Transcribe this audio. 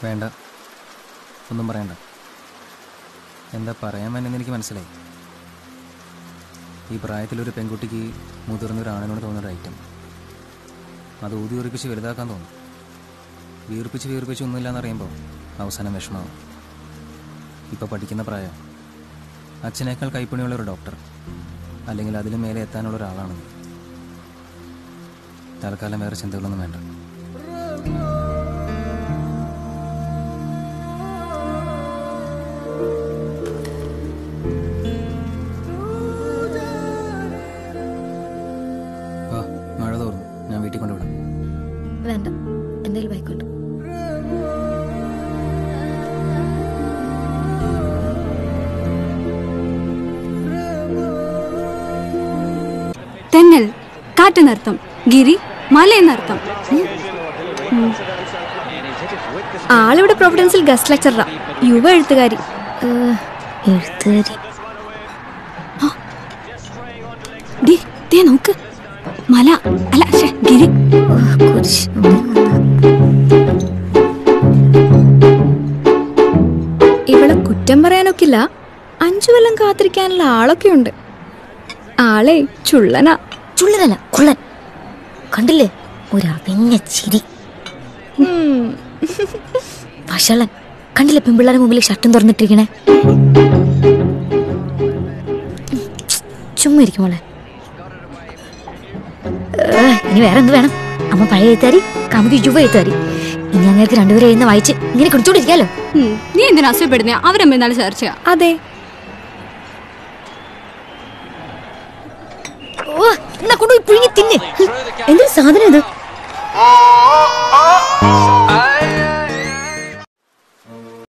വേണ്ട, ഒന്നും പറയണ്ട. എന്താ പറയാൻ വേണമെന്ന് എനിക്ക് മനസ്സിലായി. ഈ പ്രായത്തിലൊരു പെൺകുട്ടിക്ക് മുതിർന്നൊരാണിനോട് തോന്നുന്നൊരു ഐറ്റം, അത് ഊതി ഉറപ്പിച്ച് വലുതാക്കാൻ തോന്നും. വീർപ്പിച്ച് ഒന്നുമില്ലാന്നറിയുമ്പോൾ അവസാനം വിഷമാവും. ഇപ്പോൾ പഠിക്കുന്ന പ്രായം, അച്ഛനേക്കാൾ കൈപ്പണിയുള്ളൊരു ഡോക്ടർ അല്ലെങ്കിൽ അതിലും മേലെ എത്താനുള്ള ഒരാളാണ്. തൽക്കാലം വേറെ ചിന്തകളൊന്നും വേണ്ട. മഴ തോറും ഞാൻ വീട്ടിൽ കൊണ്ടുവിടാം. വേണ്ട, എന്തെങ്കിലും ബൈക്കോട്ട്. തെന്നൽ കാറ്റെന്നർത്ഥം, ഗിരി മലയെന്നർത്ഥം. ആളിവിടെ പ്രൊവിഡൻസിൽ ഗസ്റ്റ് ലെക്ചറാ, യുവ എഴുത്തുകാരി. നോക്ക്, മല അല്ല ഗിരി. ഇവളെ കുറ്റം പറയാനൊക്കില്ല, 5 കൊല്ലം കാത്തിരിക്കാനുള്ള ആളൊക്കെ ഉണ്ട്. ആളെ ചുള്ളനാ. ചുള്ളനല്ല, കുള്ളൻ. കണ്ടില്ലേ, ഒരറിഞ്ഞ ചിരി. വഷളൻ. കണ്ടില്ലേ പെൺപിള്ളേരുടെ മുമ്പിൽ ഷർട്ടും തുറന്നിട്ടിരിക്കണേ. ചുമ്മാ ഇരിക്കും മോളെ. ഇനി വേറെ എന്ത് വേണം? അമ്മ പഴയ എഴുത്താരി, കമുതി യുവ എഴുത്താരി. ഇനി അങ്ങേക്ക് രണ്ടുപേരെ എഴുന്ന വായിച്ച് ഇങ്ങനെ കുടിച്ചോണ്ടിരിക്കാലോ. നീ എന്തിനാ അസുഖപ്പെടുന്നേ? അവരമ്മ എന്നാലും ചർച്ചയാ. അതെ. കൊണ്ടുപോയി പുഴുങ്ങി തിന്നെ. എന്തൊരു സാധനം ഇത്?